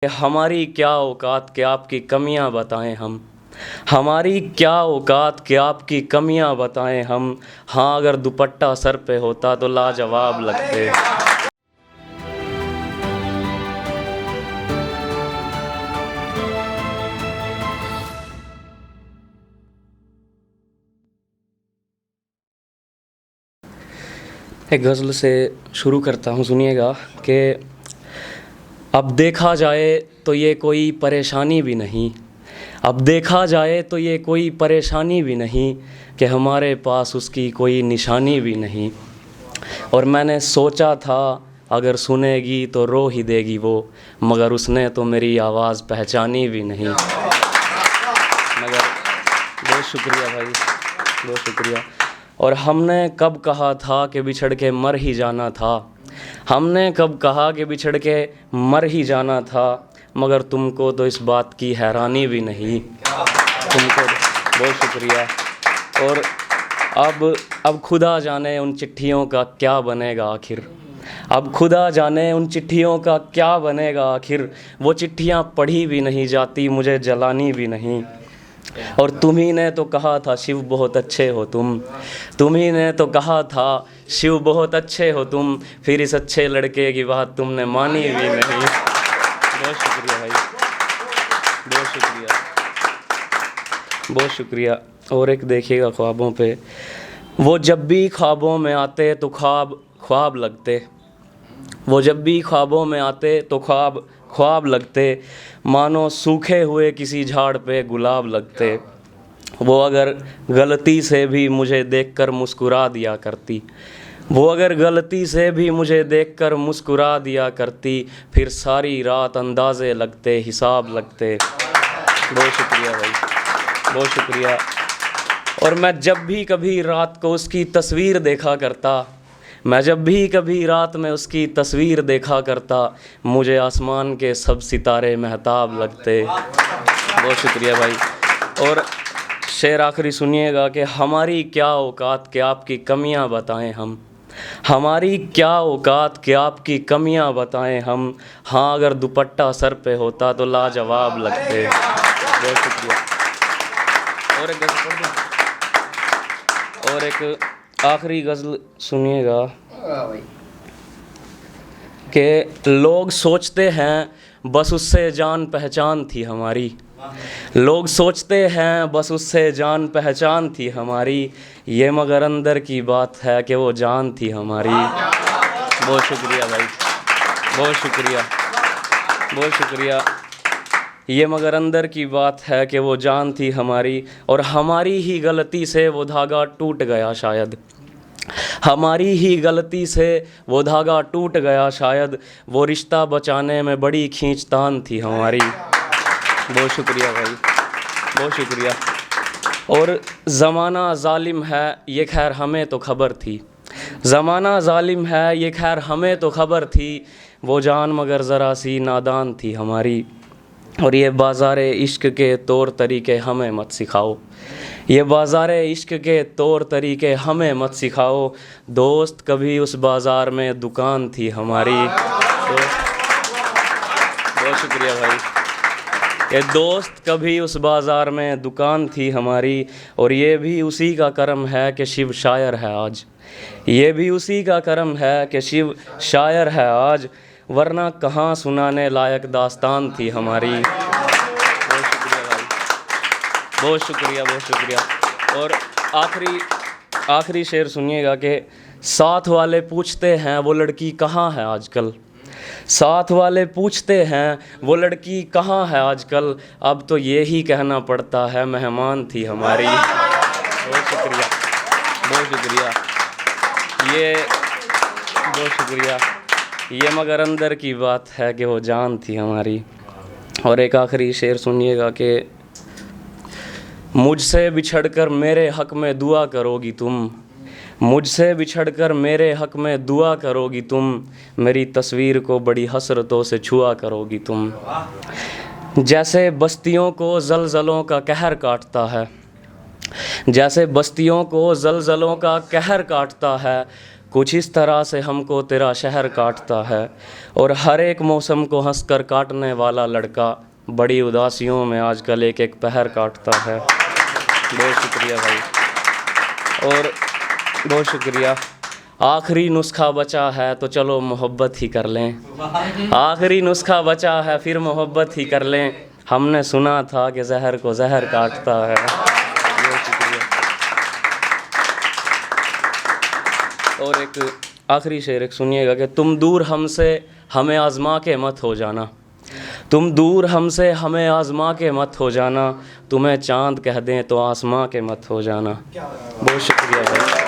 हमारी क्या औकात कि आपकी कमियां बताएं हम। हमारी क्या औकात कि आपकी कमियां बताएं हम। हाँ, अगर दुपट्टा सर पे होता तो लाजवाब लगते। एक गज़ल से शुरू करता हूँ, सुनिएगा कि अब देखा जाए तो ये कोई परेशानी भी नहीं। अब देखा जाए तो ये कोई परेशानी भी नहीं कि हमारे पास उसकी कोई निशानी भी नहीं। और मैंने सोचा था अगर सुनेगी तो रो ही देगी वो, मगर उसने तो मेरी आवाज़ पहचानी भी नहीं। मगर बहुत शुक्रिया भाई, बहुत शुक्रिया। और हमने कब कहा था कि बिछड़ के मर ही जाना था। हमने कब कहा कि बिछड़ के मर ही जाना था, मगर तुमको तो इस बात की हैरानी भी नहीं। तुमको बहुत शुक्रिया। और अब खुदा जाने उन चिट्ठियों का क्या बनेगा आखिर। अब खुदा जाने उन चिट्ठियों का क्या बनेगा आखिर। वो चिट्ठियाँ पढ़ी भी नहीं जाती, मुझे जलानी भी नहीं। और तुम्ही ने तो कहा था शिव बहुत अच्छे हो तुम। तुम्ही ने तो कहा था शिव बहुत अच्छे हो तुम, फिर इस अच्छे लड़के की बात तुमने मानी भी नहीं। बहुत शुक्रिया भाई, बहुत शुक्रिया, बहुत शुक्रिया। और एक देखिएगा ख्वाबों पे, वो जब भी ख्वाबों में आते तो ख्वाब ख्वाब लगते। वो जब भी ख्वाबों में आते तो ख्वाब ख्वाब लगते, मानो सूखे हुए किसी झाड़ पे गुलाब लगते। वो अगर गलती से भी मुझे देखकर मुस्कुरा दिया करती। वो अगर गलती से भी मुझे देखकर मुस्कुरा दिया करती, फिर सारी रात अंदाज़े लगते, हिसाब लगते। बहुत शुक्रिया भाई, बहुत शुक्रिया। और मैं जब भी कभी रात को उसकी तस्वीर देखा करता, मैं जब भी कभी रात में उसकी तस्वीर देखा करता, मुझे आसमान के सब सितारे महताब लगते। बहुत शुक्रिया भाई। और शेर आखिरी सुनिएगा कि हमारी क्या औकात कि आपकी कमियां बताएं हम। हमारी क्या औकात कि आपकी कमियां बताएं हम। हाँ, अगर दुपट्टा सर पे होता तो लाजवाब लगते। बहुत शुक्रिया। और एक गज़ल पढ़ दूं? और एक आखिरी गज़ल सुनिएगा कि लोग सोचते हैं बस उससे जान पहचान थी हमारी। लोग सोचते हैं बस उससे जान पहचान थी हमारी, ये मगर अंदर की बात है कि वो जान थी हमारी। बहुत शुक्रिया भाई, बहुत शुक्रिया, बहुत शुक्रिया। ये मगर अंदर की बात है कि वो जान थी हमारी, और हमारी ही गलती से वो धागा टूट गया शायद। हमारी ही गलती से वो धागा टूट गया शायद, वो रिश्ता बचाने में बड़ी खींचतान थी हमारी। बहुत शुक्रिया भाई, बहुत शुक्रिया। और ज़माना ज़ालिम है ये खैर हमें तो खबर थी। ज़माना ज़ालिम है ये खैर हमें तो खबर थी, वो जान मगर ज़रा सी नादान थी हमारी। और ये बाज़ारे इश्क के तौर तरीके हमें मत सिखाओ। ये बाज़ारे इश्क के तौर तरीके हमें मत सिखाओ, दोस्त कभी उस बाज़ार में दुकान थी हमारी। बहुत शुक्रिया भाई। ये दोस्त कभी उस बाज़ार में दुकान थी हमारी, और ये भी उसी का करम है कि शिव शायर है आज। ये भी उसी का करम है कि शिव शायर है आज, वरना कहाँ सुनाने लायक दास्तान थी हमारी। बहुत शुक्रिया भाई, बहुत शुक्रिया, बहुत शुक्रिया। और आखिरी शेर सुनिएगा कि साथ वाले पूछते हैं वो लड़की कहाँ है आजकल। साथ वाले पूछते हैं वो लड़की कहाँ है आजकल, अब तो ये ही कहना पड़ता है मेहमान थी हमारी। बहुत शुक्रिया, बहुत शुक्रिया। ये बहुत शुक्रिया। ये मगर अंदर की बात है कि वो जान थी हमारी। और एक आखिरी शेर सुनिएगा कि मुझसे बिछड़कर मेरे हक़ में दुआ करोगी तुम। मुझसे बिछड़कर मेरे हक़ में दुआ करोगी तुम, मेरी तस्वीर को बड़ी हसरतों से छुआ करोगी तुम। जैसे बस्तियों को ज़लज़लों का कहर काटता है, जैसे बस्तियों को ज़लज़लों का कहर काटता है, कुछ इस तरह से हमको तेरा शहर काटता है, और हर एक मौसम को हंसकर काटने वाला लड़का बड़ी उदासियों में आजकल एक एक पहर काटता है। बहुत शुक्रिया भाई, और बहुत शुक्रिया। आखिरी नुस्खा बचा है तो चलो मोहब्बत ही कर लें। आखिरी नुस्खा बचा है फिर मोहब्बत ही कर लें। हमने सुना था कि जहर को जहर काटता है। बहुत शुक्रिया। और एक आखिरी शेर एक सुनिएगा कि तुम दूर हमसे हमें आजमा के मत हो जाना, तुम दूर हमसे हमें आजमा के मत हो जाना, तुम्हें चांद कह दें तो आसमां के मत हो जाना। बहुत शुक्रिया भाई।